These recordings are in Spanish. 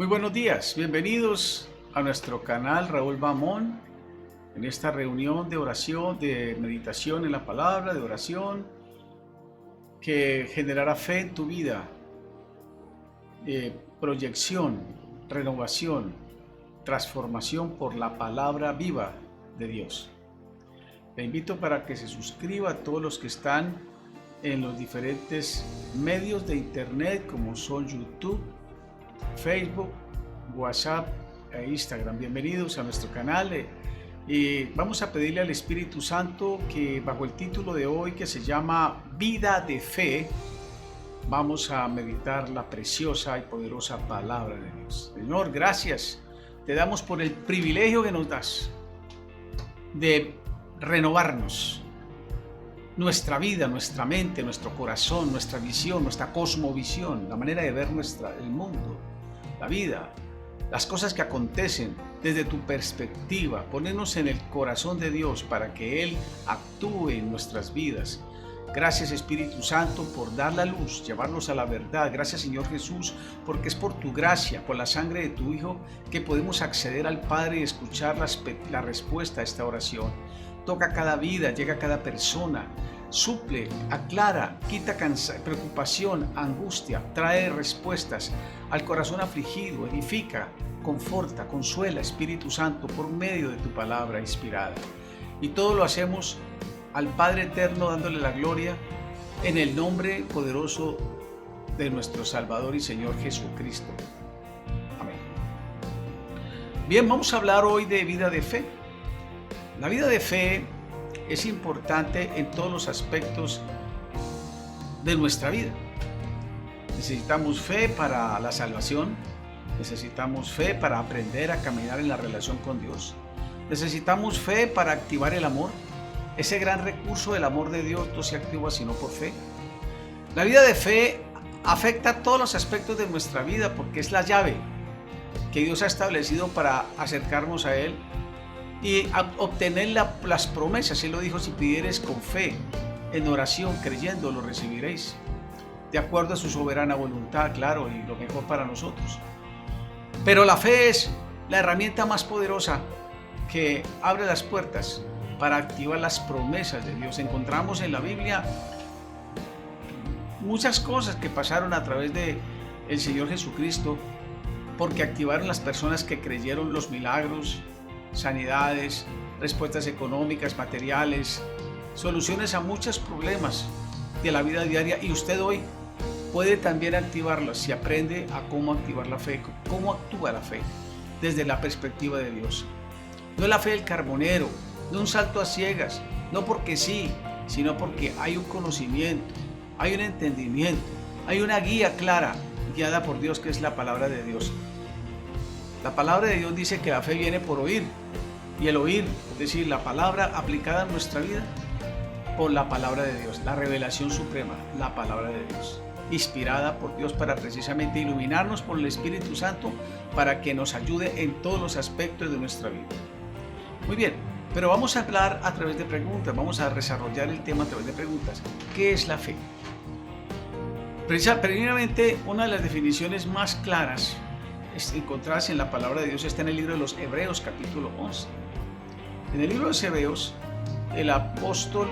Muy buenos días, bienvenidos a nuestro canal Raúl Bamón, en esta reunión de oración, de meditación en la palabra, de oración, que generará fe en tu vida, proyección, renovación, transformación por la palabra viva de Dios. Te invito para que se suscriba a todos los que están en los diferentes medios de internet como son YouTube, Facebook, WhatsApp e Instagram. Bienvenidos a nuestro canal y vamos a pedirle al Espíritu Santo que bajo el título de hoy, que se llama Vida de Fe, vamos a meditar la preciosa y poderosa palabra de Dios. Señor, gracias te damos por el privilegio que nos das de renovarnos nuestra vida, nuestra mente, nuestro corazón, nuestra visión, nuestra cosmovisión, la manera de ver el mundo, la vida, las cosas que acontecen desde tu perspectiva, ponernos en el corazón de Dios para que Él actúe en nuestras vidas. Gracias Espíritu Santo por dar la luz, llevarnos a la verdad. Gracias Señor Jesús, porque es por tu gracia, por la sangre de tu Hijo, que podemos acceder al Padre y escuchar la respuesta a esta oración. Toca cada vida, llega a cada persona, suple, aclara, quita preocupación, angustia, trae respuestas al corazón afligido, edifica, conforta, consuela, Espíritu Santo, por medio de tu palabra inspirada. Y todo lo hacemos al Padre Eterno, dándole la gloria en el nombre poderoso de nuestro Salvador y Señor Jesucristo. Amén. Bien, vamos a hablar hoy de vida de fe. La vida de fe es importante en todos los aspectos de nuestra vida. Necesitamos fe para la salvación, necesitamos fe para aprender a caminar en la relación con Dios, necesitamos fe para activar el amor. Ese gran recurso del amor de Dios no se activa sino por fe. La vida de fe afecta todos los aspectos de nuestra vida porque es la llave que Dios ha establecido para acercarnos a Él y obtener las promesas. Él lo dijo: si pidieres con fe, en oración, creyendo, lo recibiréis, de acuerdo a su soberana voluntad, claro, y lo mejor para nosotros. Pero la fe es la herramienta más poderosa que abre las puertas para activar las promesas de Dios. Encontramos en la Biblia muchas cosas que pasaron a través de el Señor Jesucristo, porque activaron las personas que creyeron los milagros, sanidades, respuestas económicas, materiales, soluciones a muchos problemas de la vida diaria. Y usted hoy puede también activarlas si aprende a cómo activar la fe, cómo actúa la fe desde la perspectiva de Dios. No es la fe del carbonero, no un salto a ciegas, no porque sí, sino porque hay un conocimiento, hay un entendimiento, hay una guía clara, guiada por Dios, que es la palabra de Dios. La palabra de Dios dice que la fe viene por oír, y el oír, es decir, la palabra aplicada en nuestra vida, por la palabra de Dios, la revelación suprema, la palabra de Dios, inspirada por Dios para precisamente iluminarnos por el Espíritu Santo, para que nos ayude en todos los aspectos de nuestra vida. Muy bien, pero vamos a hablar a través de preguntas, vamos a desarrollar el tema a través de preguntas. ¿Qué es la fe? Primeramente, una de las definiciones más claras encontradas en la palabra de Dios está en el libro de los Hebreos, capítulo 11. En el libro de los Hebreos, el apóstol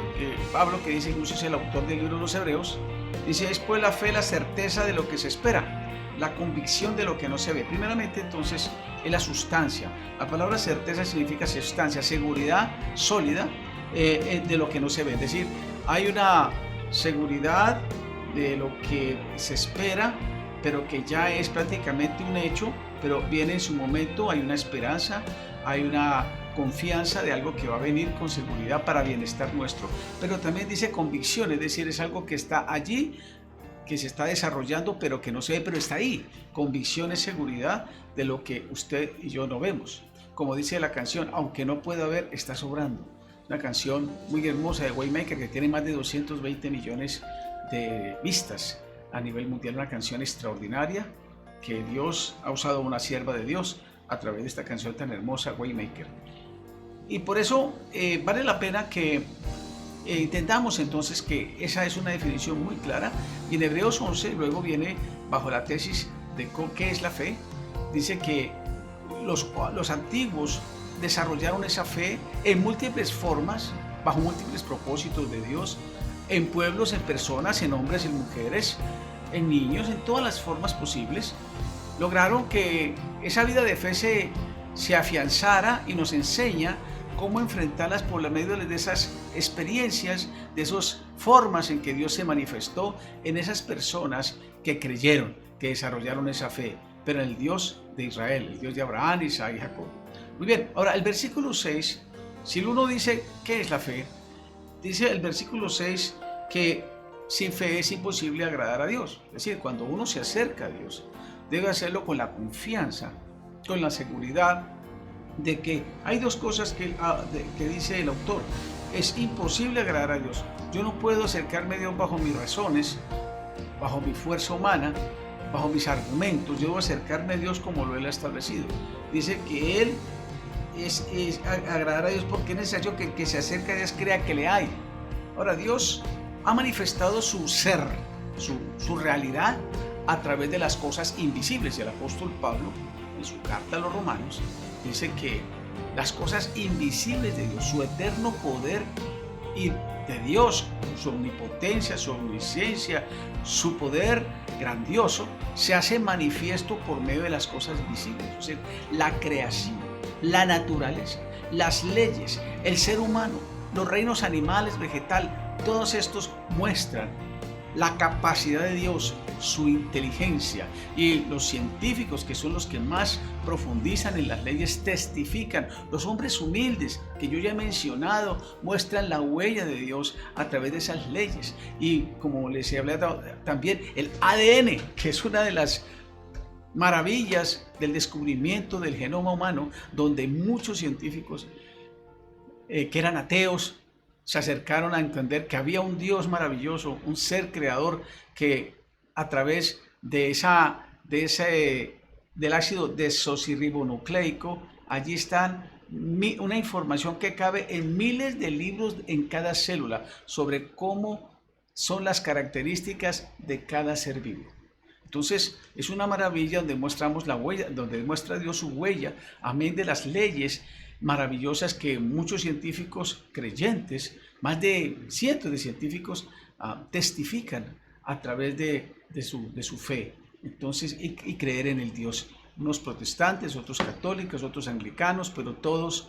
Pablo, que dice incluso es el autor del libro de los Hebreos, dice: es pues la fe la certeza de lo que se espera, la convicción de lo que no se ve. Primeramente, entonces, es la sustancia. La palabra certeza significa sustancia, seguridad sólida de lo que no se ve. Es decir, hay una seguridad de lo que se espera, pero que ya es prácticamente un hecho, pero viene en su momento. Hay una esperanza, hay una confianza de algo que va a venir con seguridad para bienestar nuestro. Pero también dice convicción, es decir, es algo que está allí, que se está desarrollando, pero que no se ve, pero está ahí. Convicción es seguridad de lo que usted y yo no vemos. Como dice la canción, aunque no pueda ver, está sobrando. Una canción muy hermosa de Waymaker, que tiene más de 220 millones de vistas a nivel mundial. Una canción extraordinaria que Dios ha usado, una sierva de Dios, a través de esta canción tan hermosa, Waymaker. Y por eso vale la pena que entendamos entonces que esa es una definición muy clara. Y en Hebreos 11 luego viene bajo la tesis de qué es la fe, dice que los antiguos desarrollaron esa fe en múltiples formas, bajo múltiples propósitos de Dios, en pueblos, en personas, en hombres, en mujeres, en niños, en todas las formas posibles. Lograron que esa vida de fe se afianzara y nos enseña cómo enfrentarlas por medio de esas experiencias, de esas formas en que Dios se manifestó en esas personas que creyeron, que desarrollaron esa fe, pero en el Dios de Israel, el Dios de Abraham, Isaac y Jacob. Muy bien, ahora el versículo 6, si uno dice, ¿qué es la fe? Dice el versículo 6 que sin fe es imposible agradar a Dios. Es decir, cuando uno se acerca a Dios, debe hacerlo con la confianza, con la seguridad de que hay dos cosas que dice el autor. Es imposible agradar a Dios. Yo no puedo acercarme a Dios bajo mis razones, bajo mi fuerza humana, bajo mis argumentos. Yo debo acercarme a Dios como lo Él ha establecido. Dice que Él es agradar a Dios porque es necesario que el que se acerca a Dios crea que le hay. Ahora, Dios ha manifestado su ser, su realidad a través de las cosas invisibles. Y el apóstol Pablo, en su carta a los Romanos, dice que las cosas invisibles de Dios, su eterno poder y de Dios, su omnipotencia, su omnisciencia, su poder grandioso, se hace manifiesto por medio de las cosas visibles. O sea, la creación, la naturaleza, las leyes, el ser humano, los reinos animales, vegetal, todos estos muestran la capacidad de Dios, su inteligencia, y los científicos, que son los que más profundizan en las leyes, testifican. Los hombres humildes que yo ya he mencionado muestran la huella de Dios a través de esas leyes. Y como les he hablado también, el ADN, que es una de las maravillas del descubrimiento del genoma humano, donde muchos científicos que eran ateos se acercaron a entender que había un Dios maravilloso, un ser creador que a través del ácido desoxirribonucleico, allí están una información que cabe en miles de libros en cada célula sobre cómo son las características de cada ser vivo. Entonces es una maravilla donde mostramos la huella, donde muestra Dios su huella, amén, de las leyes maravillosas que muchos científicos creyentes, más de cientos de científicos, testifican a través de su fe. Entonces, y creer en el Dios. Unos protestantes, otros católicos, otros anglicanos, pero todos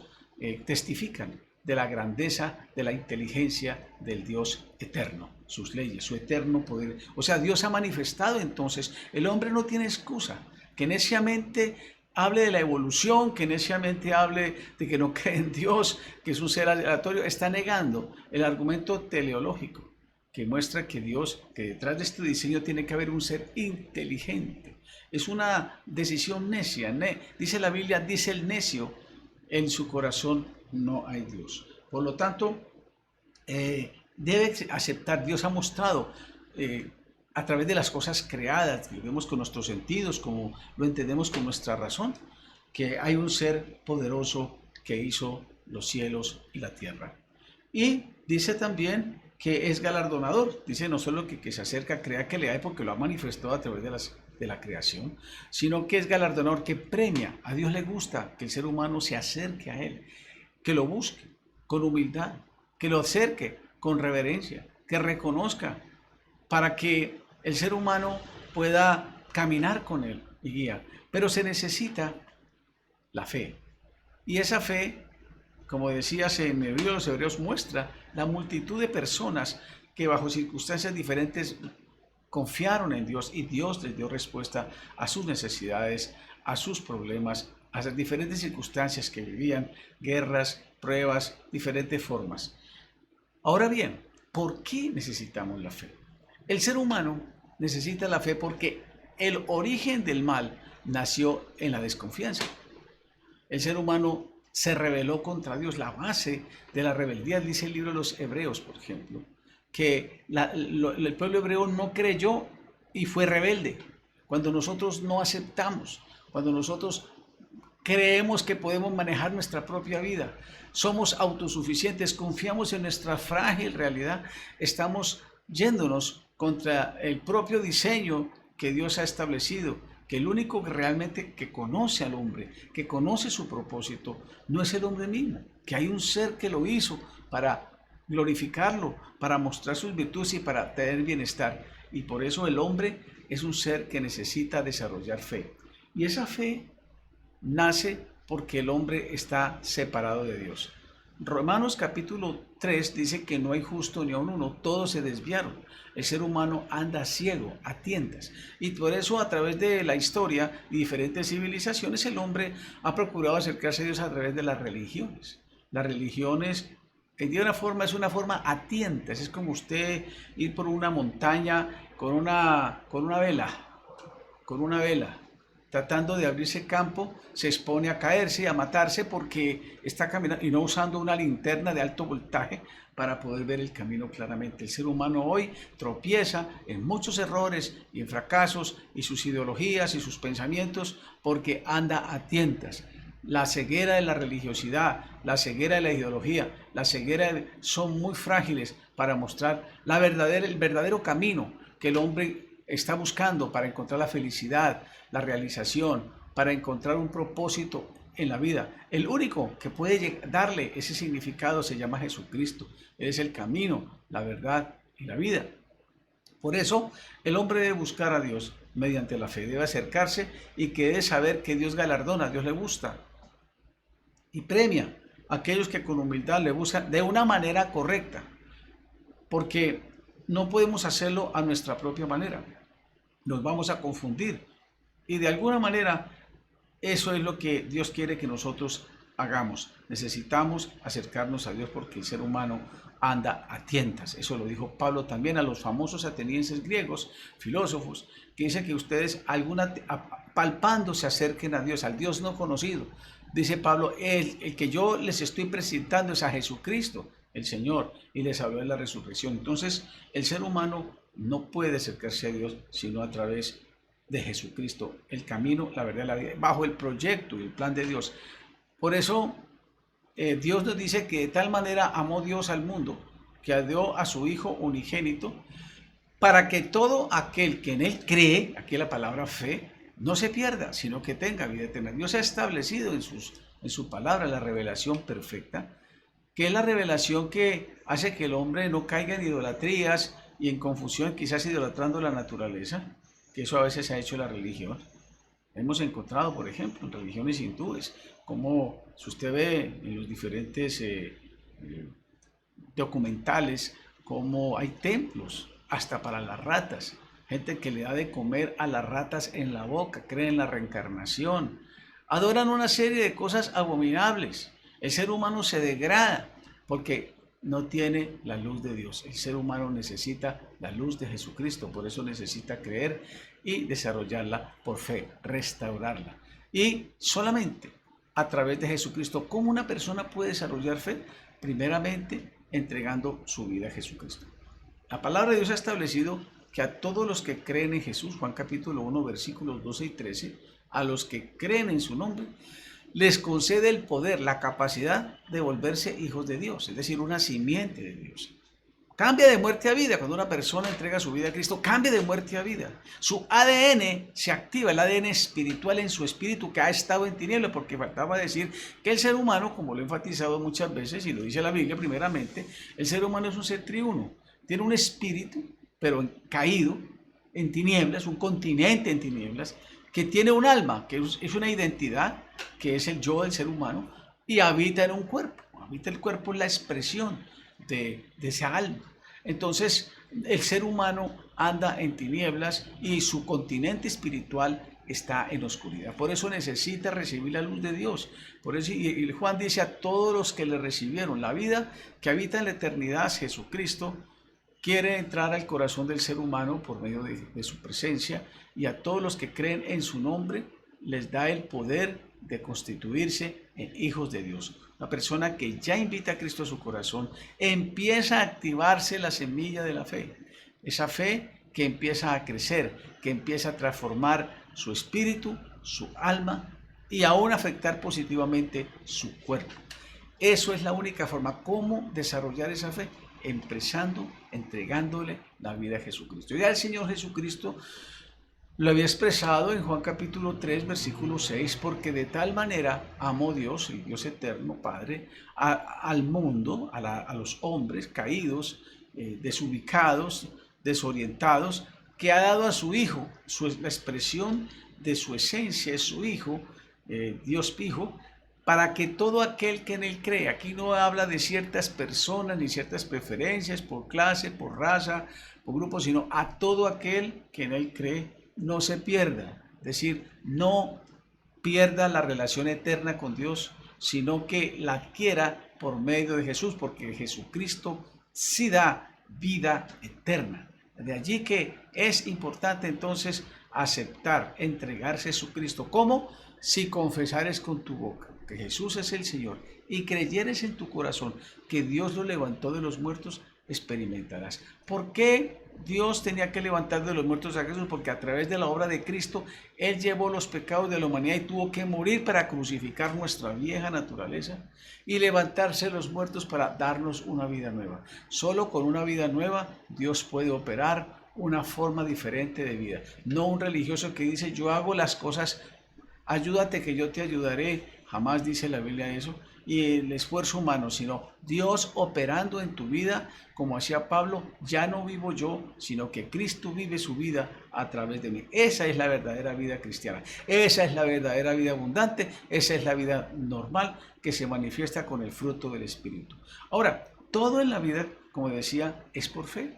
testifican de la grandeza, de la inteligencia del Dios eterno, sus leyes, su eterno poder. O sea, Dios ha manifestado. Entonces, el hombre no tiene excusa que neciamente hable de la evolución, que neciamente hable de que no cree en Dios, que es un ser aleatorio. Está negando el argumento teleológico que muestra que Dios, que detrás de este diseño tiene que haber un ser inteligente. Es una decisión necia. Dice la Biblia, dice el necio, en su corazón no hay Dios. Por lo tanto, debe aceptar. Dios ha mostrado a través de las cosas creadas, que lo vemos con nuestros sentidos, como lo entendemos con nuestra razón, que hay un ser poderoso que hizo los cielos y la tierra. Y dice también que es galardonador. Dice no solo que se acerca, crea que le hay, porque lo ha manifestado a través de la creación, sino que es galardonador, que premia. A Dios le gusta que el ser humano se acerque a Él, que lo busque con humildad, que lo acerque con reverencia, que reconozca, para que el ser humano pueda caminar con Él y guiar. Pero se necesita la fe. Y esa fe, como decías en el libro de los Hebreos, muestra la multitud de personas que bajo circunstancias diferentes confiaron en Dios y Dios les dio respuesta a sus necesidades, a sus problemas, a las diferentes circunstancias que vivían, guerras, pruebas, diferentes formas. Ahora bien, ¿por qué necesitamos la fe? El ser humano necesita la fe porque el origen del mal nació en la desconfianza. El ser humano se rebeló contra Dios. La base de la rebeldía, dice el libro de los Hebreos, por ejemplo, que el pueblo hebreo no creyó y fue rebelde. Cuando nosotros no aceptamos, cuando nosotros creemos que podemos manejar nuestra propia vida, somos autosuficientes, confiamos en nuestra frágil realidad, estamos yéndonos contra el propio diseño que Dios ha establecido que el único que realmente que conoce al hombre, que conoce su propósito, no es el hombre mismo, que hay un ser que lo hizo para glorificarlo, para mostrar sus virtudes y para tener bienestar. Y por eso el hombre es un ser que necesita desarrollar fe. Y esa fe nace porque el hombre está separado de Dios. Romanos capítulo 3 dice que no hay justo ni aun uno, todos se desviaron. El ser humano anda ciego, a tientas. Y por eso a través de la historia y diferentes civilizaciones el hombre ha procurado acercarse a Dios a través de las religiones. Las religiones es una forma a tientas. Es como usted ir por una montaña con una vela, tratando de abrirse campo, se expone a caerse y a matarse porque está caminando y no usando una linterna de alto voltaje para poder ver el camino claramente. El ser humano hoy tropieza en muchos errores y en fracasos y sus ideologías y sus pensamientos porque anda a tientas. La ceguera de la religiosidad, la ceguera de la ideología, son muy frágiles para mostrar el verdadero camino que el hombre está buscando para encontrar la felicidad, la realización, para encontrar un propósito en la vida. El único que puede darle ese significado se llama Jesucristo. Él es el camino, la verdad y la vida. Por eso el hombre debe buscar a Dios mediante la fe, debe acercarse y que debe saber que Dios galardona, a Dios le gusta y premia a aquellos que con humildad le buscan de una manera correcta, porque no podemos hacerlo a nuestra propia manera. Nos vamos a confundir y de alguna manera eso es lo que Dios quiere que nosotros hagamos. Necesitamos acercarnos a Dios porque el ser humano anda a tientas. Eso lo dijo Pablo también a los famosos atenienses griegos, filósofos, que dice que ustedes palpando se acerquen a Dios, al Dios no conocido. Dice Pablo, el que yo les estoy presentando es a Jesucristo, el Señor, y les habló de la resurrección. Entonces, el ser humano no puede acercarse a Dios sino a través de Jesucristo, el camino, la verdad, la vida, bajo el proyecto y el plan de Dios. Por eso, Dios nos dice que de tal manera amó Dios al mundo, que dio a su Hijo unigénito, para que todo aquel que en Él cree, aquí la palabra fe, no se pierda, sino que tenga vida eterna. Dios ha establecido en su palabra la revelación perfecta, que es la revelación que hace que el hombre no caiga en idolatrías y en confusión, quizás idolatrando la naturaleza, que eso a veces se ha hecho en la religión. Hemos encontrado, por ejemplo, en religiones hindúes, como si usted ve en los diferentes documentales, como hay templos hasta para las ratas, gente que le da de comer a las ratas en la boca, creen en la reencarnación, adoran una serie de cosas abominables. El ser humano se degrada porque no tiene la luz de Dios. El ser humano necesita la luz de Jesucristo, por eso necesita creer y desarrollarla por fe, restaurarla. Y solamente a través de Jesucristo, ¿cómo una persona puede desarrollar fe? Primeramente, entregando su vida a Jesucristo. La palabra de Dios ha establecido que a todos los que creen en Jesús, Juan capítulo 1, versículos 12 y 13, a los que creen en su nombre, les concede el poder, la capacidad de volverse hijos de Dios, es decir, una simiente de Dios. Cambia de muerte a vida. Cuando una persona entrega su vida a Cristo, cambia de muerte a vida. Su ADN se activa, el ADN espiritual en su espíritu que ha estado en tinieblas, porque faltaba decir que el ser humano, como lo he enfatizado muchas veces y lo dice la Biblia primeramente, el ser humano es un ser triuno. Tiene un espíritu, pero caído en tinieblas, un continente en tinieblas, que tiene un alma, que es una identidad, que es el yo del ser humano, y habita en un cuerpo. Habita el cuerpo en la expresión de esa alma. Entonces, el ser humano anda en tinieblas y su continente espiritual está en oscuridad. Por eso necesita recibir la luz de Dios. Por eso, y Juan dice a todos los que le recibieron la vida que habita en la eternidad, Jesucristo, quiere entrar al corazón del ser humano por medio de su presencia, y a todos los que creen en su nombre les da el poder de constituirse en hijos de Dios. Una persona que ya invita a Cristo a su corazón, empieza a activarse la semilla de la fe. Esa fe que empieza a crecer, que empieza a transformar su espíritu, su alma y aún afectar positivamente su cuerpo. Eso es la única forma. ¿Cómo desarrollar esa fe? Entregándole la vida a Jesucristo. Ya el Señor Jesucristo Lo había expresado en Juan capítulo 3, versículo 6, porque de tal manera amó Dios, el Dios eterno, Padre, al mundo, a los hombres caídos, desubicados, desorientados, que ha dado a su Hijo, la expresión de su esencia es su Hijo, Dios Hijo, para que todo aquel que en él cree, aquí no habla de ciertas personas ni ciertas preferencias por clase, por raza, por grupo, sino a todo aquel que en él cree, no se pierda, es decir, no pierda la relación eterna con Dios, sino que la adquiera por medio de Jesús, porque Jesucristo sí da vida eterna. De allí que es importante entonces aceptar, entregarse a Jesucristo. ¿Cómo? Si confesares con tu boca que Jesús es el Señor y creyeres en tu corazón que Dios lo levantó de los muertos, experimentarás. ¿Por qué Dios tenía que levantar de los muertos a Jesús? Porque a través de la obra de Cristo, Él llevó los pecados de la humanidad y tuvo que morir para crucificar nuestra vieja naturaleza y levantarse de los muertos para darnos una vida nueva. Solo con una vida nueva Dios puede operar una forma diferente de vida. No un religioso que dice yo hago las cosas, ayúdate que yo te ayudaré. Jamás dice la Biblia eso. Y el esfuerzo humano, sino Dios operando en tu vida, como hacía Pablo, ya no vivo yo, sino que Cristo vive su vida a través de mí. Esa es la verdadera vida cristiana, esa es la verdadera vida abundante, esa es la vida normal que se manifiesta con el fruto del Espíritu. Ahora, todo en la vida, como decía, es por fe.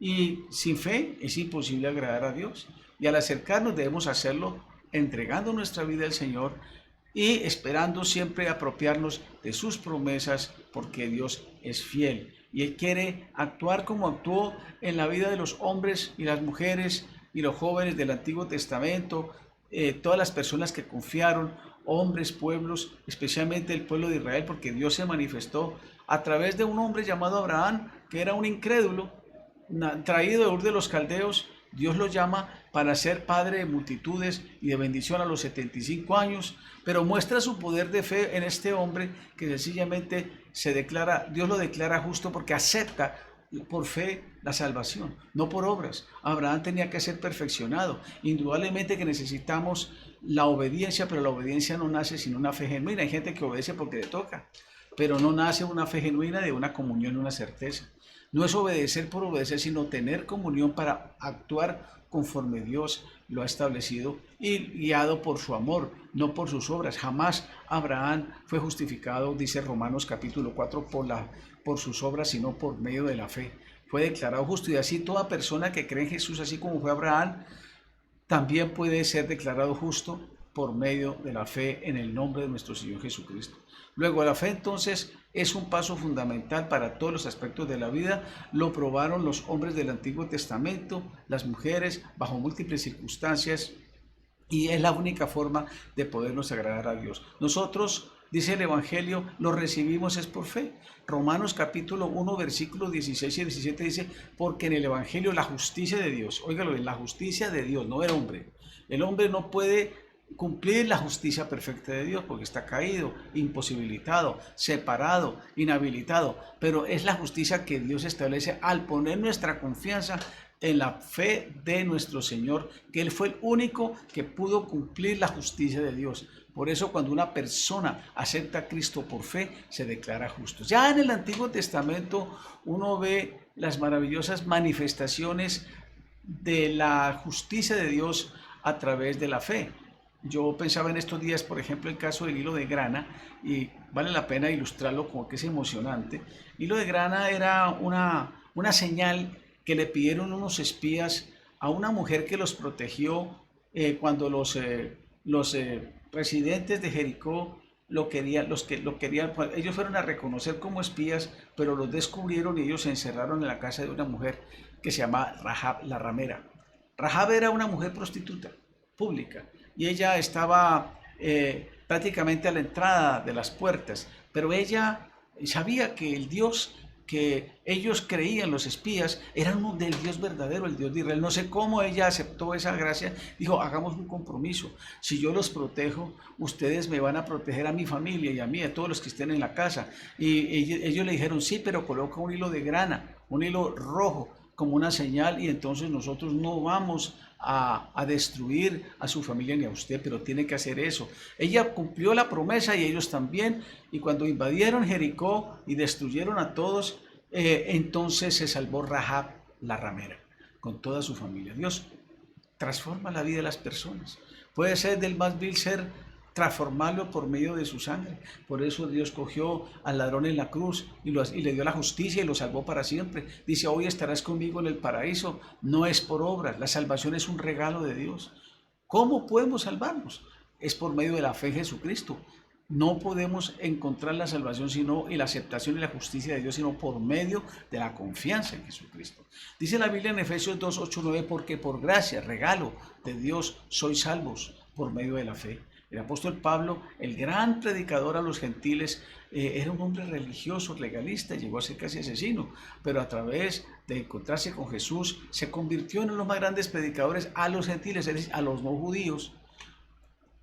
Y sin fe es imposible agradar a Dios. Y al acercarnos debemos hacerlo entregando nuestra vida al Señor y esperando siempre apropiarnos de sus promesas, porque Dios es fiel y Él quiere actuar como actuó en la vida de los hombres y las mujeres y los jóvenes del Antiguo Testamento, todas las personas que confiaron, hombres, pueblos, especialmente el pueblo de Israel, porque Dios se manifestó a través de un hombre llamado Abraham, que era un incrédulo, traído de Ur de los Caldeos. Dios lo llama para ser padre de multitudes y de bendición a los 75 años, pero muestra su poder de fe en este hombre que sencillamente Dios lo declara justo porque acepta por fe la salvación, no por obras. Abraham tenía que ser perfeccionado. Indudablemente que necesitamos la obediencia, pero la obediencia no nace sin una fe genuina. Hay gente que obedece porque le toca, pero no nace una fe genuina de una comunión y una certeza. No es obedecer por obedecer, sino tener comunión para actuar conforme Dios lo ha establecido y guiado por su amor, no por sus obras. Jamás Abraham fue justificado, dice Romanos capítulo 4, por sus obras, sino por medio de la fe. Fue declarado justo, y así toda persona que cree en Jesús, así como fue Abraham, también puede ser declarado justo por medio de la fe en el nombre de nuestro Señor Jesucristo. Luego, la fe entonces es un paso fundamental para todos los aspectos de la vida. Lo probaron los hombres del Antiguo Testamento, las mujeres, bajo múltiples circunstancias, y es la única forma de podernos agradar a Dios. Nosotros, dice el Evangelio, lo recibimos es por fe. Romanos capítulo 1, versículos 16 y 17 dice, porque en el Evangelio la justicia de Dios, óigalo bien, la justicia de Dios, no del hombre. El hombre no puede cumplir la justicia perfecta de Dios porque está caído, imposibilitado, separado, inhabilitado, pero es la justicia que Dios establece al poner nuestra confianza en la fe de nuestro Señor, que Él fue el único que pudo cumplir la justicia de Dios. Por eso cuando una persona acepta a Cristo por fe, se declara justo. Ya en el Antiguo Testamento uno ve las maravillosas manifestaciones de la justicia de Dios a través de la fe. Yo pensaba en estos días, por ejemplo, el caso del hilo de grana, y vale la pena ilustrarlo como que es emocionante. Hilo de grana era una señal que le pidieron unos espías a una mujer que los protegió cuando los residentes de Jericó lo querían, ellos fueron a reconocer como espías, pero los descubrieron y ellos se encerraron en la casa de una mujer que se llama Rahab la ramera. Rahab era una mujer prostituta pública y ella estaba prácticamente a la entrada de las puertas, pero ella sabía que el Dios que ellos creían, los espías, era uno del Dios verdadero, el Dios de Israel. No sé cómo ella aceptó esa gracia. Dijo, hagamos un compromiso. Si yo los protejo, ustedes me van a proteger a mi familia y a mí, a todos los que estén en la casa. Y ellos le dijeron, sí, pero coloca un hilo de grana, un hilo rojo, como una señal, y entonces nosotros no vamos a destruir a su familia ni a usted, pero tiene que hacer eso. Ella cumplió la promesa y ellos también, y cuando invadieron Jericó y destruyeron a todos, entonces se salvó Rahab la ramera con toda su familia. Dios transforma la vida de las personas. Puede ser del más vil ser, transformarlo por medio de su sangre. Por eso Dios cogió al ladrón en la cruz y le dio la justicia y lo salvó para siempre. Dice, hoy estarás conmigo en el paraíso. No es por obras, la salvación es un regalo de Dios. ¿Cómo podemos salvarnos? Es por medio de la fe en Jesucristo. No podemos encontrar la salvación sino y la aceptación y la justicia de Dios, sino por medio de la confianza en Jesucristo. Dice la Biblia en Efesios 2, 8, 9, porque por gracia, regalo de Dios, sois salvos por medio de la fe. El apóstol Pablo, el gran predicador a los gentiles, era un hombre religioso, legalista, llegó a ser casi asesino, pero a través de encontrarse con Jesús, se convirtió en uno de los más grandes predicadores a los gentiles, es decir, a los no judíos,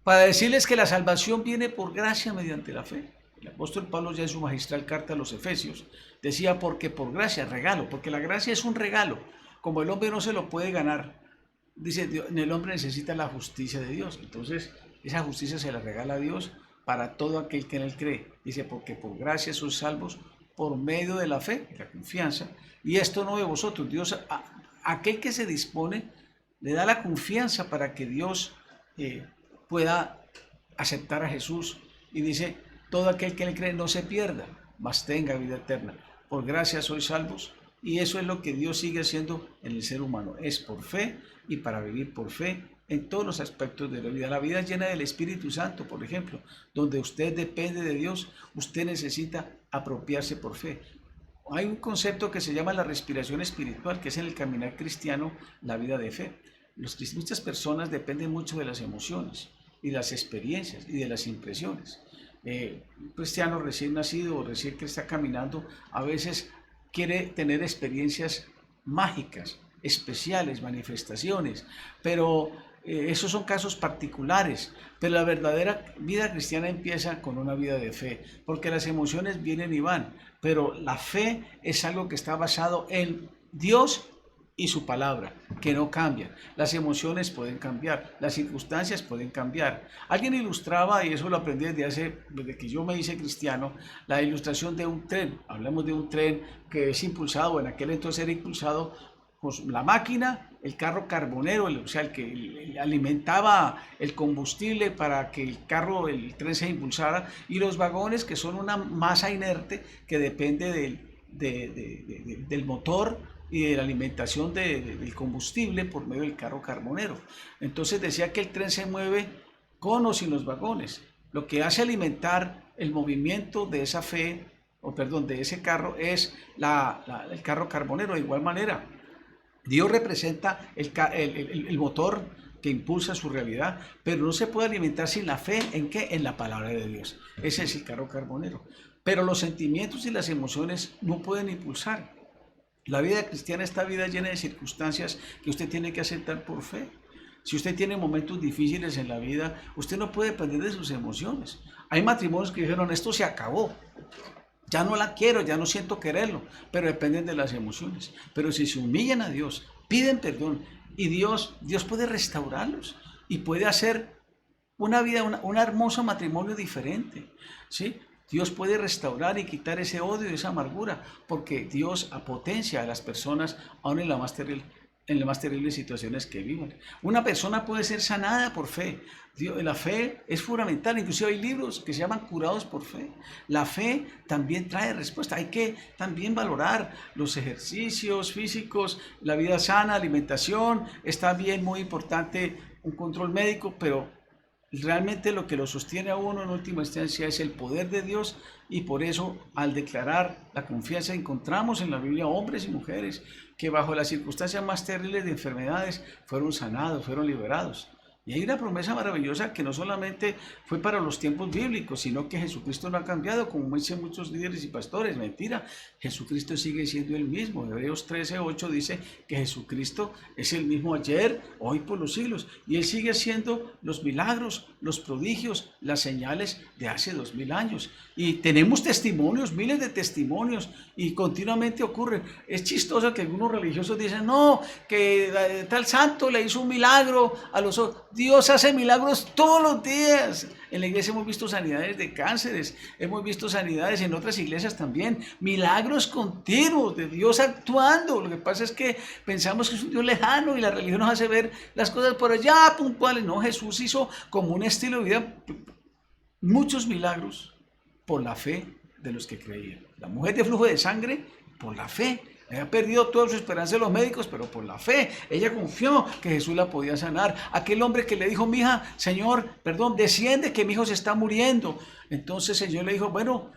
para decirles que la salvación viene por gracia mediante la fe. El apóstol Pablo, ya en su magistral carta a los Efesios, decía, porque por gracia, regalo, porque la gracia es un regalo, como el hombre no se lo puede ganar. Dice, el hombre necesita la justicia de Dios, entonces esa justicia se la regala a Dios para todo aquel que en él cree. Dice, porque por gracia sois salvos por medio de la fe, la confianza, y esto no de vosotros. Dios, aquel que se dispone, le da la confianza para que Dios pueda aceptar a Jesús, y dice, todo aquel que le cree no se pierda, mas tenga vida eterna. Por gracia sois salvos, y eso es lo que Dios sigue haciendo en el ser humano, es por fe y para vivir por fe en todos los aspectos de la vida. La vida llena del Espíritu Santo, por ejemplo, donde usted depende de Dios, usted necesita apropiarse por fe. Hay un concepto que se llama la respiración espiritual, que es en el caminar cristiano la vida de fe. Muchas personas dependen mucho de las emociones y las experiencias y de las impresiones. Un cristiano recién nacido o recién que está caminando a veces quiere tener experiencias mágicas, especiales, manifestaciones, pero esos son casos particulares. Pero la verdadera vida cristiana empieza con una vida de fe, porque las emociones vienen y van, pero la fe es algo que está basado en Dios y su palabra, que no cambia. Las emociones pueden cambiar, las circunstancias pueden cambiar. Alguien ilustraba, y eso lo aprendí desde que yo me hice cristiano, la ilustración de un tren. Hablamos de un tren que es impulsado, en aquel entonces era impulsado con la máquina, el carro carbonero, o sea, el que alimentaba el combustible para que el tren se impulsara, y los vagones, que son una masa inerte que depende del motor y de la alimentación del combustible por medio del carro carbonero. Entonces decía que el tren se mueve con o sin los vagones. Lo que hace alimentar el movimiento de esa fe, de ese carro, es el carro carbonero. De igual manera, Dios representa el motor que impulsa su realidad, pero no se puede alimentar sin la fe. ¿En qué? En la palabra de Dios. Ese es el carro carbonero. Pero los sentimientos y las emociones no pueden impulsar. La vida cristiana, esta vida llena de circunstancias que usted tiene que aceptar por fe. Si usted tiene momentos difíciles en la vida, usted no puede depender de sus emociones. Hay matrimonios que dijeron, esto se acabó, ya no la quiero, ya no siento quererlo, pero dependen de las emociones. Pero si se humillan a Dios, piden perdón, y Dios puede restaurarlos y puede hacer una vida, un hermoso matrimonio diferente, ¿sí? Dios puede restaurar y quitar ese odio y esa amargura, porque Dios potencia a las personas aún en las más terribles situaciones que viven. Una persona puede ser sanada por fe. La fe es fundamental, inclusive hay libros que se llaman curados por fe. La fe también trae respuesta. Hay que también valorar los ejercicios físicos, la vida sana, alimentación. Es también muy importante un control médico, pero realmente lo que lo sostiene a uno en última instancia es el poder de Dios, y por eso al declarar la confianza encontramos en la Biblia hombres y mujeres que bajo las circunstancias más terribles de enfermedades fueron sanados, fueron liberados. Y hay una promesa maravillosa que no solamente fue para los tiempos bíblicos, sino que Jesucristo no ha cambiado, como dicen muchos líderes y pastores. Mentira, Jesucristo sigue siendo el mismo. Hebreos 13:8 dice que Jesucristo es el mismo ayer, hoy, por los siglos. Y Él sigue haciendo los milagros, los prodigios, las señales de hace 2000 años. Y tenemos testimonios, miles de testimonios, y continuamente ocurren. Es chistoso que algunos religiosos dicen, no, que tal santo le hizo un milagro a los otros. Dios hace milagros todos los días. En la iglesia hemos visto sanidades de cánceres, hemos visto sanidades en otras iglesias también, milagros continuos de Dios actuando. Lo que pasa es que pensamos que es un Dios lejano y la religión nos hace ver las cosas por allá puntuales. No, Jesús hizo como un estilo de vida muchos milagros por la fe de los que creían. La mujer de flujo de sangre, por la fe. Había perdido toda su esperanza de los médicos, pero por la fe. Ella confió que Jesús la podía sanar. Aquel hombre que le dijo, mija, Señor, perdón, desciende que mi hijo se está muriendo. Entonces el Señor le dijo, bueno,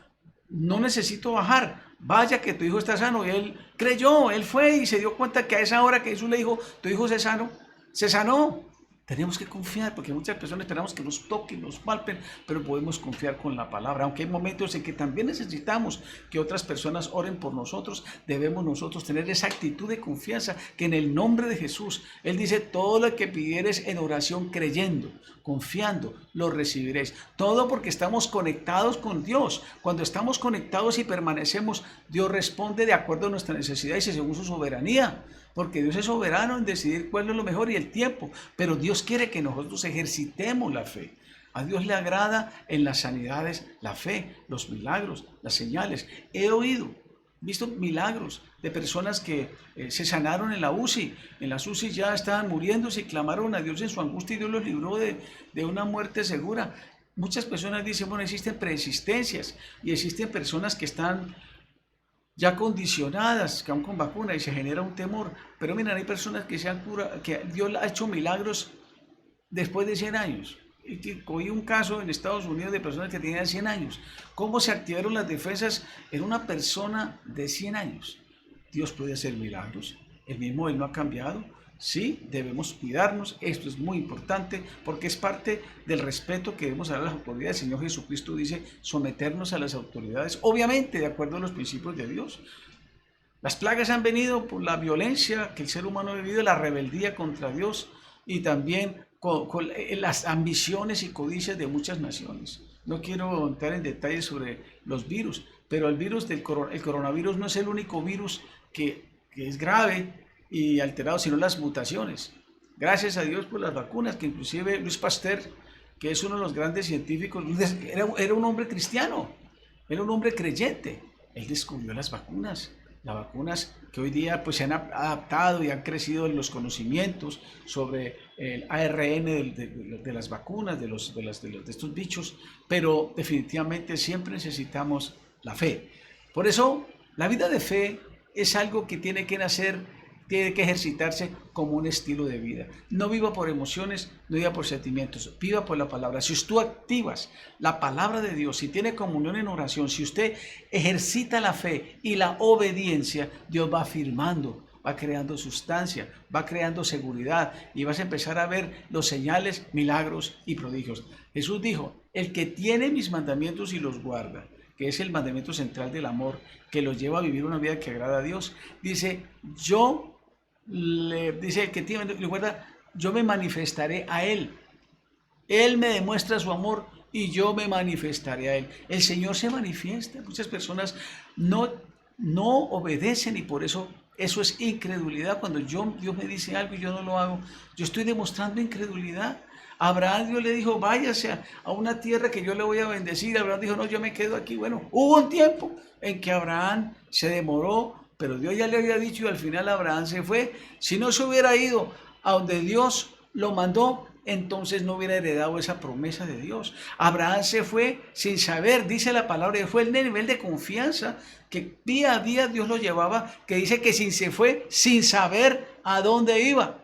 no necesito bajar, vaya que tu hijo está sano. Y él creyó, él fue y se dio cuenta que a esa hora que Jesús le dijo, tu hijo se sanó. Tenemos que confiar, porque muchas personas esperamos que nos toquen, nos palpen, pero podemos confiar con la palabra. Aunque hay momentos en que también necesitamos que otras personas oren por nosotros, debemos nosotros tener esa actitud de confianza, que en el nombre de Jesús, Él dice, todo lo que pidieres en oración creyendo, confiando, lo recibiréis. Todo porque estamos conectados con Dios. Cuando estamos conectados y permanecemos, Dios responde de acuerdo a nuestras necesidades y según su soberanía. Porque Dios es soberano en decidir cuál es lo mejor y el tiempo. Pero Dios quiere que nosotros ejercitemos la fe. A Dios le agrada en las sanidades la fe, los milagros, las señales. He visto milagros de personas que se sanaron en la UCI. En las UCI ya estaban muriéndose y clamaron a Dios en su angustia y Dios los libró de una muerte segura. Muchas personas dicen, bueno, existen preexistencias y existen personas que están ya condicionadas, que aún con vacuna, y se genera un temor. Pero miren, hay personas que se han curado, que Dios ha hecho milagros después de 100 años. Y que oí un caso en Estados Unidos de personas que tenían 100 años. ¿Cómo se activaron las defensas en una persona de 100 años? Dios puede hacer milagros. El mismo Él no ha cambiado. Sí, debemos cuidarnos, esto es muy importante porque es parte del respeto que debemos dar a las autoridades. El Señor Jesucristo dice someternos a las autoridades, obviamente de acuerdo a los principios de Dios. Las plagas han venido por la violencia que el ser humano ha vivido, la rebeldía contra Dios y también con las ambiciones y codicias de muchas naciones. No quiero entrar en detalles sobre los virus, pero el virus el coronavirus no es el único virus que es grave y alterado, sino las mutaciones. Gracias a Dios por las vacunas, que inclusive Louis Pasteur, que es uno de los grandes científicos, era un hombre cristiano, era un hombre creyente. Él descubrió las vacunas que hoy día pues se han adaptado y han crecido en los conocimientos sobre el ARN de las vacunas, de estos bichos, pero definitivamente siempre necesitamos la fe. Por eso, la vida de fe es algo que tiene que nacer, tiene que ejercitarse como un estilo de vida. No viva por emociones, no viva por sentimientos, viva por la palabra. Si tú activas la palabra de Dios, si tiene comunión en oración, si usted ejercita la fe y la obediencia, Dios va afirmando, va creando sustancia, va creando seguridad y vas a empezar a ver los señales, milagros y prodigios. Jesús dijo, el que tiene mis mandamientos y los guarda, que es el mandamiento central del amor, que lo lleva a vivir una vida que agrada a Dios, dice, dice el que tiene, recuerda, yo me manifestaré a Él. Él me demuestra su amor y yo me manifestaré a Él. El Señor se manifiesta. Muchas personas no obedecen y por eso es incredulidad. Cuando Dios me dice algo y yo no lo hago, yo estoy demostrando incredulidad. A Abraham Dios le dijo, váyase a una tierra que yo le voy a bendecir. Abraham dijo, no, yo me quedo aquí. Bueno, hubo un tiempo en que Abraham se demoró, pero Dios ya le había dicho y al final Abraham se fue. Si no se hubiera ido a donde Dios lo mandó, entonces no hubiera heredado esa promesa de Dios. Abraham se fue sin saber, dice la palabra, y fue el nivel de confianza que día a día Dios lo llevaba, que dice que se fue sin saber a dónde iba.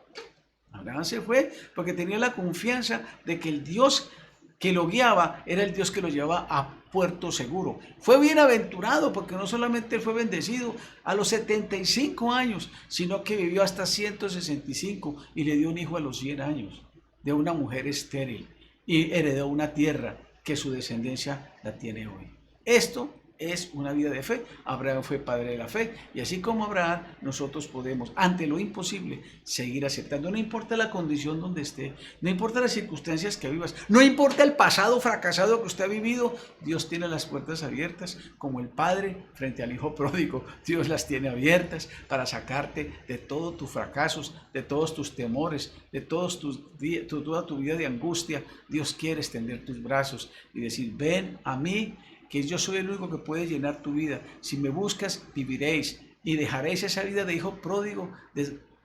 Abraham se fue porque tenía la confianza de que el Dios que lo guiaba era el Dios que lo llevaba a puerto seguro. Fue bienaventurado porque no solamente fue bendecido a los 75 años, sino que vivió hasta 165 y le dio un hijo a los 100 años. de una mujer estéril y heredó una tierra que su descendencia la tiene hoy. Esto es una vida de fe. Abraham fue padre de la fe y así como Abraham, nosotros podemos, ante lo imposible, seguir aceptando. No importa la condición donde esté, no importa las circunstancias que vivas, no importa el pasado fracasado que usted ha vivido, Dios tiene las puertas abiertas, como el padre frente al hijo pródigo. Dios las tiene abiertas para sacarte de todos tus fracasos, de todos tus temores, de todos toda tu vida de angustia. Dios quiere extender tus brazos y decir: ven a mí, que yo soy el único que puede llenar tu vida. Si me buscas, viviréis y dejaréis esa vida de hijo pródigo,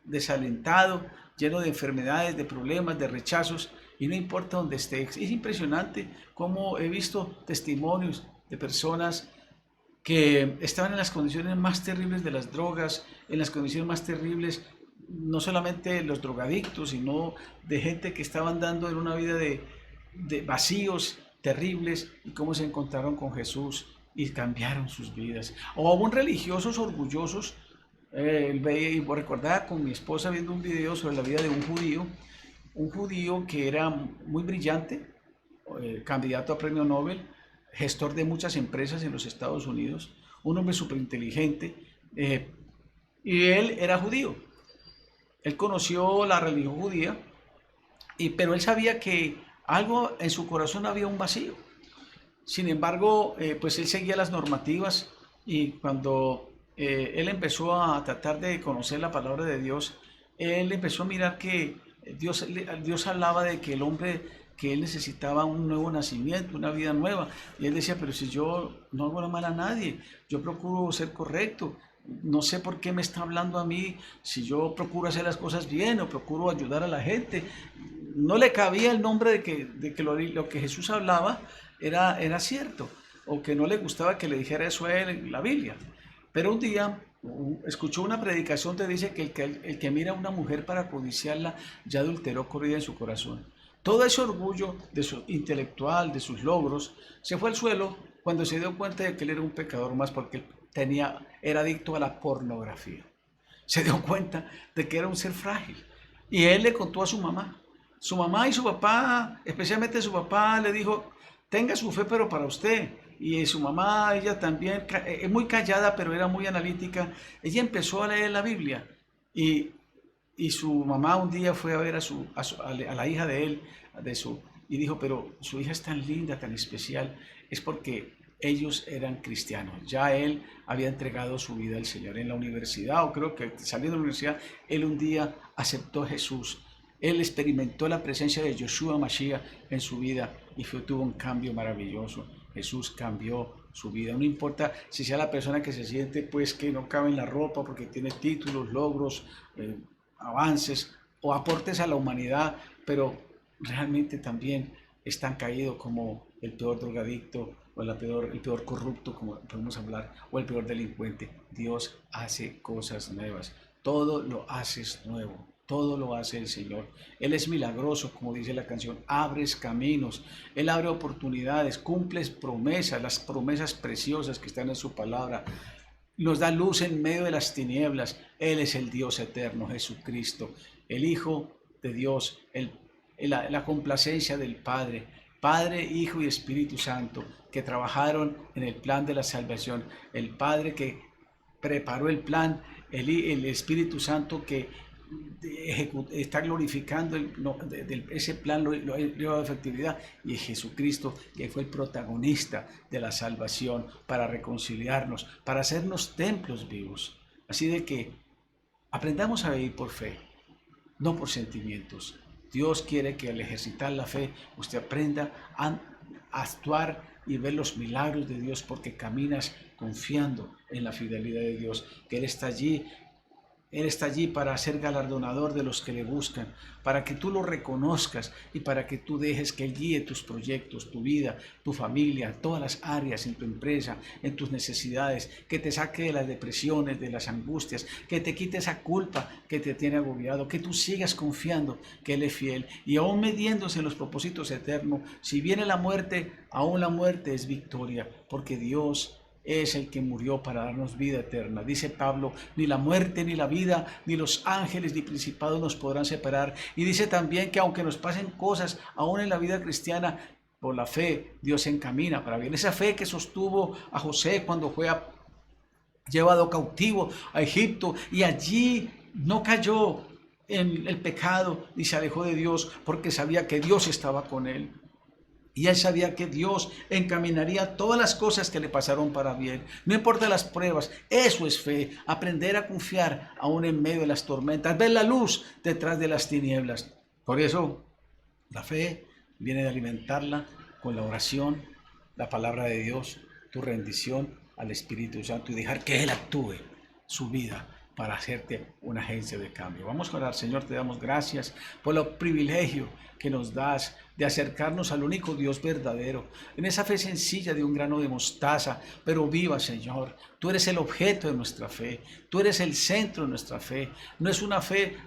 desalentado, lleno de enfermedades, de problemas, de rechazos, y no importa dónde estés. Es impresionante cómo he visto testimonios de personas que estaban en las condiciones más terribles de las drogas, en las condiciones más terribles, no solamente los drogadictos, sino de gente que estaba andando en una vida de vacíos terribles, y cómo se encontraron con Jesús y cambiaron sus vidas. O aún religiosos orgullosos. Recordaba con mi esposa viendo un video sobre la vida de un judío que era muy brillante, candidato a premio Nobel, gestor de muchas empresas en los Estados Unidos, un hombre súper inteligente, y él era judío. Él conoció la religión judía, pero él sabía que algo en su corazón había un vacío. Sin embargo, pues él seguía las normativas, y cuando él empezó a tratar de conocer la palabra de Dios, él empezó a mirar que Dios hablaba de que el hombre, que él necesitaba un nuevo nacimiento, una vida nueva. Y él decía: pero si yo no hago mal a nadie, yo procuro ser correcto, no sé por qué me está hablando a mí si yo procuro hacer las cosas bien o procuro ayudar a la gente. No le cabía el nombre de que lo que Jesús hablaba era cierto, o que no le gustaba que le dijera eso a él en la Biblia. Pero un día escuchó una predicación que dice que el que mira a una mujer para codiciarla ya adulteró con ella en su corazón. Todo ese orgullo de su intelectual, de sus logros, se fue al suelo cuando se dio cuenta de que él era un pecador más, porque él era adicto a la pornografía. Se dio cuenta de que era un ser frágil. Y él le contó a su mamá. Su mamá y su papá, especialmente su papá, le dijo: tenga su fe, pero para usted. Y su mamá, ella también, es muy callada, pero era muy analítica. Ella empezó a leer la Biblia. Y su mamá un día fue a ver a la hija de él, y dijo: pero su hija es tan linda, tan especial. Es porque ellos eran cristianos. Ya él había entregado su vida al Señor en la universidad, o creo que saliendo de la universidad, él un día aceptó a Jesús. Él experimentó la presencia de Yeshua Mashiach en su vida y tuvo un cambio maravilloso. Jesús cambió su vida. No importa si sea la persona que se siente pues que no cabe en la ropa porque tiene títulos, logros, avances o aportes a la humanidad, pero realmente también es tan caído como el peor drogadicto o el peor corrupto, como podemos hablar, o el peor delincuente. Dios hace cosas nuevas. Todo lo haces nuevo. Todo lo hace el Señor. Él es milagroso, como dice la canción. Abres caminos, Él abre oportunidades, cumples promesas, las promesas preciosas que están en su palabra. Nos da luz en medio de las tinieblas. Él es el Dios eterno, Jesucristo, el Hijo de Dios, la complacencia del Padre, Padre, Hijo y Espíritu Santo, que trabajaron en el plan de la salvación. El Padre que preparó el plan, el Espíritu Santo que está glorificando ese plan, lo lleva a efectividad, y Jesucristo, que fue el protagonista de la salvación para reconciliarnos, para hacernos templos vivos. Así de que aprendamos a vivir por fe, no por sentimientos. Dios quiere que al ejercitar la fe usted aprenda a actuar y ver los milagros de Dios, porque caminas confiando en la fidelidad de Dios, que Él está allí. Él está allí para ser galardonador de los que le buscan, para que tú lo reconozcas y para que tú dejes que Él guíe tus proyectos, tu vida, tu familia, todas las áreas en tu empresa, en tus necesidades, que te saque de las depresiones, de las angustias, que te quite esa culpa que te tiene agobiado, que tú sigas confiando que Él es fiel y aún mediéndose en los propósitos eternos. Si viene la muerte, aún la muerte es victoria, porque Dios es el que murió para darnos vida eterna. Dice Pablo, ni la muerte, ni la vida, ni los ángeles, ni principados nos podrán separar. Y dice también que aunque nos pasen cosas, aún en la vida cristiana, por la fe, Dios se encamina para bien. Esa fe que sostuvo a José cuando fue llevado cautivo a Egipto, y allí no cayó en el pecado ni se alejó de Dios, porque sabía que Dios estaba con él. Y él sabía que Dios encaminaría todas las cosas que le pasaron para bien. No importa las pruebas, eso es fe. Aprender a confiar aún en medio de las tormentas. Ver la luz detrás de las tinieblas. Por eso, la fe viene de alimentarla con la oración, la palabra de Dios, tu rendición al Espíritu Santo y dejar que Él actúe su vida para hacerte una agencia de cambio. Vamos a orar. Señor, te damos gracias por el privilegio que nos das de acercarnos al único Dios verdadero, en esa fe sencilla de un grano de mostaza, pero viva, Señor. Tú eres el objeto de nuestra fe, tú eres el centro de nuestra fe. No es una fe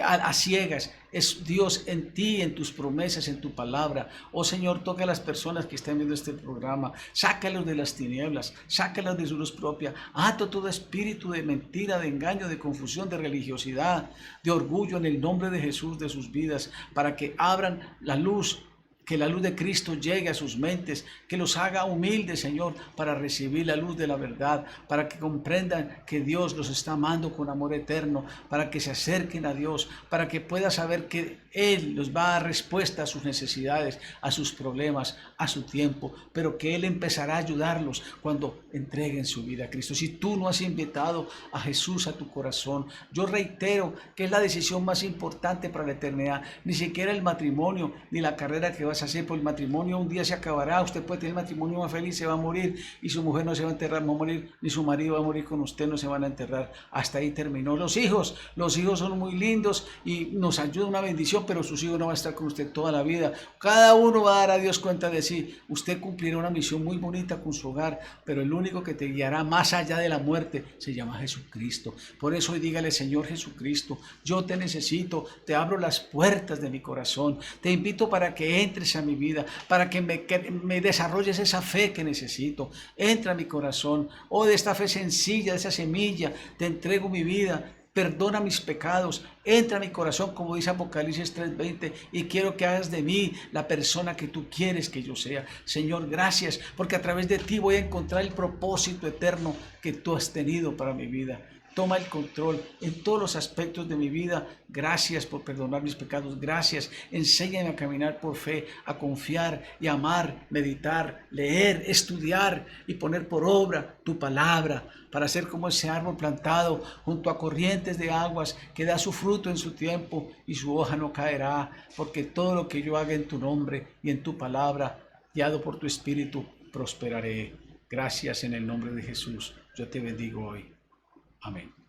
a ciegas, es Dios en ti, en tus promesas, en tu palabra. Oh Señor, toca a las personas que están viendo este programa, sácalos de las tinieblas, sácalos de su luz propia, ato todo espíritu de mentira, de engaño, de confusión, de religiosidad, de orgullo en el nombre de Jesús de sus vidas, para que abran la luz, que la luz de Cristo llegue a sus mentes, que los haga humildes, Señor, para recibir la luz de la verdad, para que comprendan que Dios los está amando con amor eterno, para que se acerquen a Dios, para que puedan saber que Él los va a dar respuesta a sus necesidades, a sus problemas, a su tiempo, pero que Él empezará a ayudarlos cuando entreguen su vida a Cristo. Si tú no has invitado a Jesús a tu corazón, yo reitero que es la decisión más importante para la eternidad, ni siquiera el matrimonio, ni la carrera que vas a hacer, por el matrimonio un día se acabará, usted puede tener el matrimonio más feliz, se va a morir, y su mujer no se va a enterrar, va a morir, ni su marido va a morir con usted, no se van a enterrar. Hasta ahí terminó. Los hijos son muy lindos y nos ayudan, una bendición, pero sus hijos no van a estar con usted toda la vida. Cada uno va a dar a Dios cuenta de sí. Usted cumplirá una misión muy bonita con su hogar, pero el único que te guiará más allá de la muerte se llama Jesucristo. Por eso hoy dígale: Señor Jesucristo, yo te necesito, te abro las puertas de mi corazón, te invito para que entres a mi vida, para que me desarrolles esa fe que necesito. Entra a mi corazón. Oh, de esta fe sencilla, de esa semilla, te entrego mi vida. Perdona mis pecados, entra a mi corazón, como dice Apocalipsis 3:20, y quiero que hagas de mí la persona que tú quieres que yo sea. Señor, gracias, porque a través de ti voy a encontrar el propósito eterno que tú has tenido para mi vida. Toma el control en todos los aspectos de mi vida. Gracias por perdonar mis pecados. Gracias. Enséñame a caminar por fe, a confiar y amar, meditar, leer, estudiar y poner por obra tu palabra, para ser como ese árbol plantado junto a corrientes de aguas que da su fruto en su tiempo y su hoja no caerá, porque todo lo que yo haga en tu nombre y en tu palabra, guiado por tu espíritu, prosperaré. Gracias en el nombre de Jesús. Yo te bendigo hoy. Amén.